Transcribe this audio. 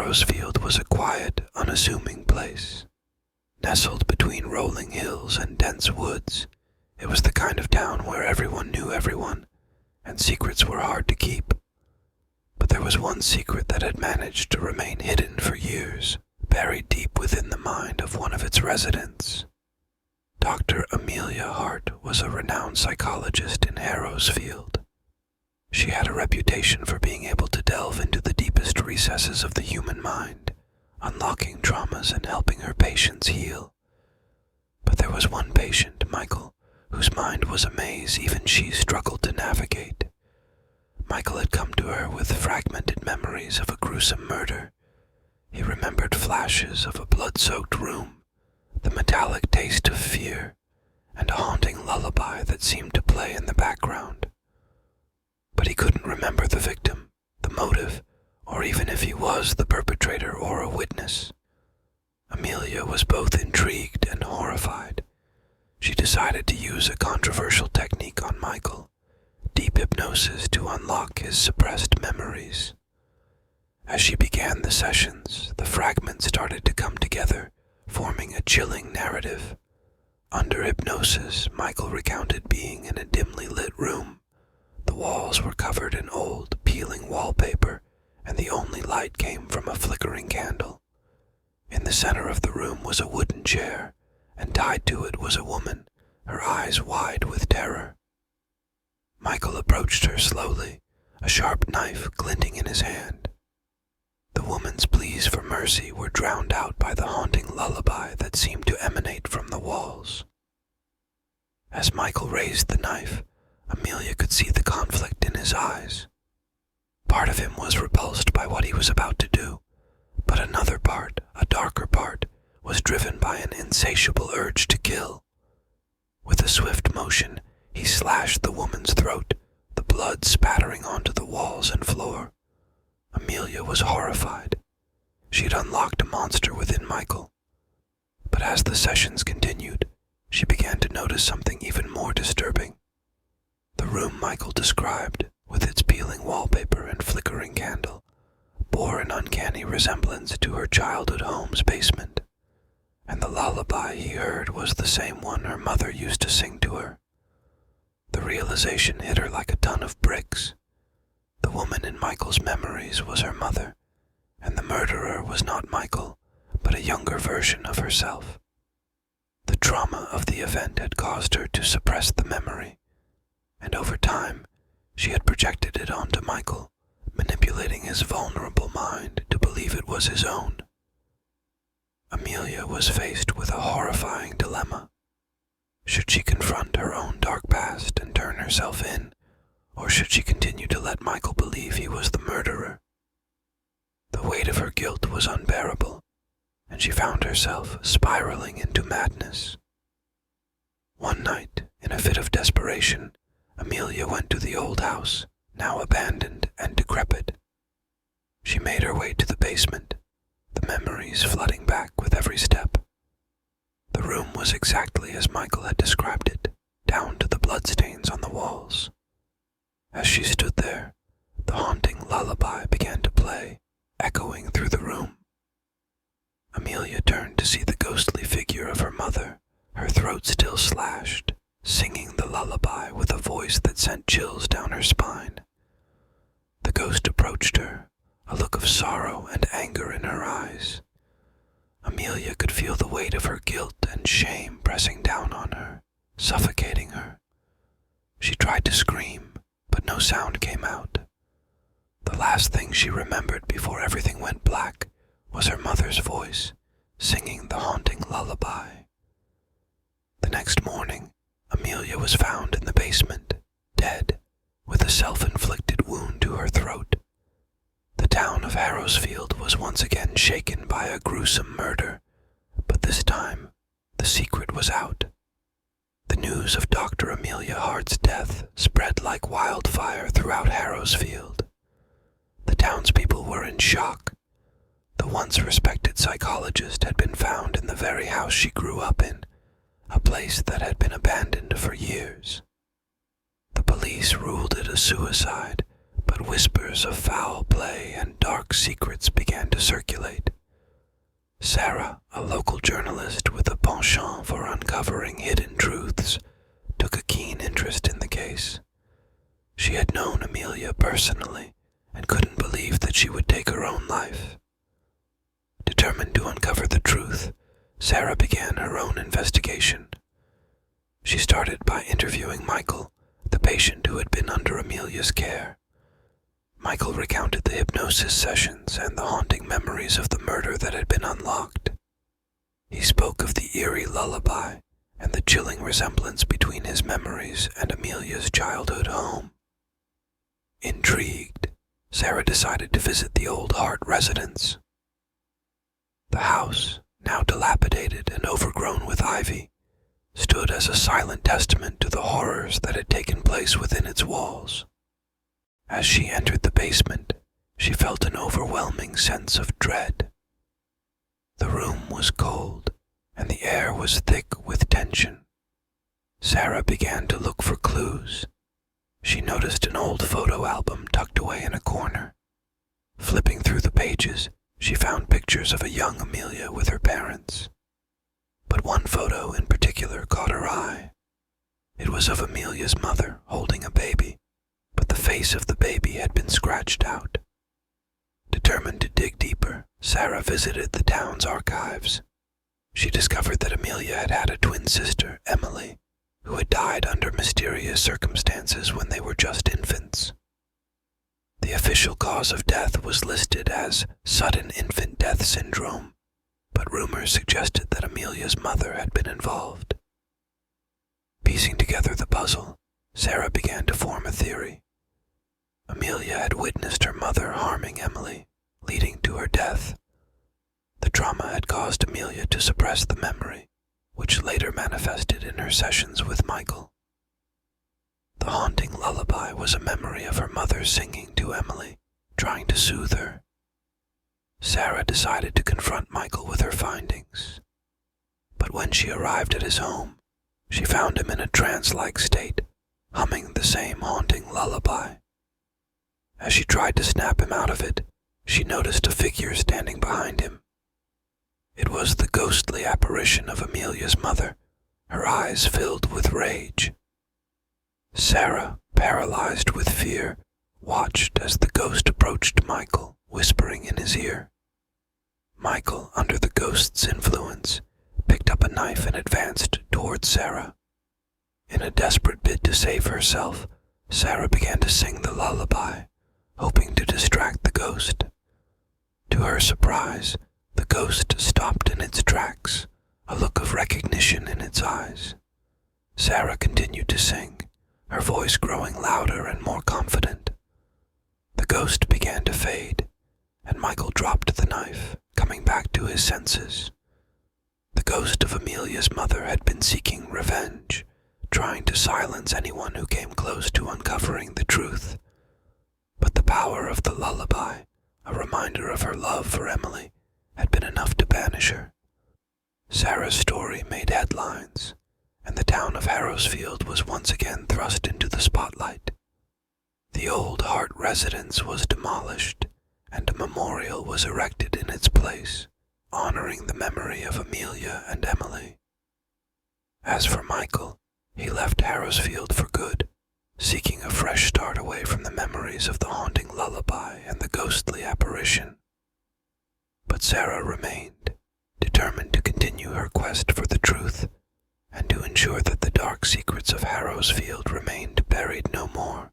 Harrowsfield was a quiet, unassuming place. Nestled between rolling hills and dense woods, it was the kind of town where everyone knew everyone, and secrets were hard to keep. But there was one secret that had managed to remain hidden for years, buried deep within the mind of one of its residents. Dr. Amelia Hart was a renowned psychologist in Harrowsfield. She had a reputation for being able to delve into the deepest recesses of the human mind, unlocking traumas and helping her patients heal. But there was one patient, Michael, whose mind was a maze even she struggled to navigate. Michael had come to her with fragmented memories of a gruesome murder. He remembered flashes of a blood-soaked room, the metallic taste of fear, and a haunting lullaby that seemed to play in the background. But he couldn't remember the victim, the motive, or even if he was the perpetrator or a witness. Amelia was both intrigued and horrified. She decided to use a controversial technique on Michael, deep hypnosis, to unlock his suppressed memories. As she began the sessions, the fragments started to come together, forming a chilling narrative. Under hypnosis, Michael recounted being in a dimly lit room. The walls were covered in old, peeling wallpaper, and the only light came from a flickering candle. In the center of the room was a wooden chair, and tied to it was a woman, her eyes wide with terror. Michael approached her slowly, a sharp knife glinting in his hand. The woman's pleas for mercy were drowned out by the haunting lullaby that seemed to emanate from the walls. As Michael raised the knife, Amelia could see the conflict in his eyes. Part of him was repulsed by what he was about to do, but another part, a darker part, was driven by an insatiable urge to kill. With a swift motion, he slashed the woman's throat, the blood spattering onto the walls and floor. Amelia was horrified. She had unlocked a monster within Michael. But as the sessions continued, she began to notice something even more disturbing. The room Michael described, with its peeling wallpaper and flickering candle, bore an uncanny resemblance to her childhood home's basement, and the lullaby he heard was the same one her mother used to sing to her. The realization hit her like a ton of bricks. The woman in Michael's memories was her mother, and the murderer was not Michael, but a younger version of herself. The trauma of the event had caused her to suppress the memory, and over time, she had projected it onto Michael, manipulating his vulnerable mind to believe it was his own. Amelia was faced with a horrifying dilemma. Should she confront her own dark past and turn herself in, or should she continue to let Michael believe he was the murderer? The weight of her guilt was unbearable, and she found herself spiraling into madness. One night, in a fit of desperation, Amelia went to the old house, now abandoned and decrepit. She made her way to the basement, the memories flooding back with every step. The room was exactly as Michael had described it, down to the bloodstains on the walls. As she stood there, the haunting lullaby began to play, echoing through the room. Amelia turned to see the ghostly figure of her mother, her throat still slashed, singing the lullaby with a voice that sent chills down her spine. The ghost approached her, a look of sorrow and anger in her eyes. Amelia could feel the weight of her guilt and shame pressing down on her, suffocating her. She tried to scream, but no sound came out. The last thing she remembered before everything went black was her mother's voice, singing the haunting lullaby. The next morning, Amelia was found in the basement, dead, with a self-inflicted wound to her throat. The town of Harrowsfield was once again shaken by a gruesome murder, but this time, the secret was out. The news of Dr. Amelia Hart's death spread like wildfire throughout Harrowsfield. The townspeople were in shock. The once respected psychologist had been found in the very house she grew up in, a place that had been abandoned for years. The police ruled it a suicide, but whispers of foul play and dark secrets began to circulate. Sarah, a local journalist with a penchant for uncovering hidden truths, took a keen interest in the case. She had known Amelia personally and couldn't believe that she would take her own life. Determined to uncover the truth, Sarah began her own investigation. She started by interviewing Michael, the patient who had been under Amelia's care. Michael recounted the hypnosis sessions and the haunting memories of the murder that had been unlocked. He spoke of the eerie lullaby and the chilling resemblance between his memories and Amelia's childhood home. Intrigued, Sarah decided to visit the old Hart residence. The house, now dilapidated and overgrown with ivy, stood as a silent testament to the horrors that had taken place within its walls. As she entered the basement, she felt an overwhelming sense of dread. The room was cold, and the air was thick with tension. Sarah began to look for clues. She noticed an old photo album tucked away in a corner. Flipping through the pages, she found pictures of a young Amelia with her parents. But one photo in particular caught her eye. It was of Amelia's mother holding a baby, but the face of the baby had been scratched out. Determined to dig deeper, Sarah visited the town's archives. She discovered that Amelia had had a twin sister, Emily, who had died under mysterious circumstances when they were just infants. The official cause of death was listed as sudden infant death syndrome, but rumors suggested that Amelia's mother had been involved. Piecing together the puzzle, Sarah began to form a theory. Amelia had witnessed her mother harming Emily, leading to her death. The trauma had caused Amelia to suppress the memory, which later manifested in her sessions with Michael. The haunting lullaby was a memory of her mother singing to Emily, trying to soothe her. Sarah decided to confront Michael with her findings. But when she arrived at his home, she found him in a trance-like state, humming the same haunting lullaby. As she tried to snap him out of it, she noticed a figure standing behind him. It was the ghostly apparition of Amelia's mother, her eyes filled with rage. Sarah, paralyzed with fear, watched as the ghost approached Michael, whispering in his ear. Michael, under the ghost's influence, picked up a knife and advanced toward Sarah. In a desperate bid to save herself, Sarah began to sing the lullaby, hoping to distract the ghost. To her surprise, the ghost stopped in its tracks, a look of recognition in its eyes. Sarah continued to sing, her voice growing louder and more confident. The ghost began to fade, and Michael dropped the knife, coming back to his senses. The ghost of Amelia's mother had been seeking revenge, trying to silence anyone who came close to uncovering the truth. But the power of the lullaby, a reminder of her love for Emily, had been enough to banish her. Sarah's story made headlines, and the town of Harrowsfield was once again thrust into the spotlight. The old Hart residence was demolished, and a memorial was erected in its place, honoring the memory of Amelia and Emily. As for Michael, he left Harrowsfield for good, seeking a fresh start away from the memories of the haunting lullaby and the ghostly apparition. But Sarah remained, determined to continue her quest for the truth, and to ensure that the dark secrets of Harrowsfield remained buried no more.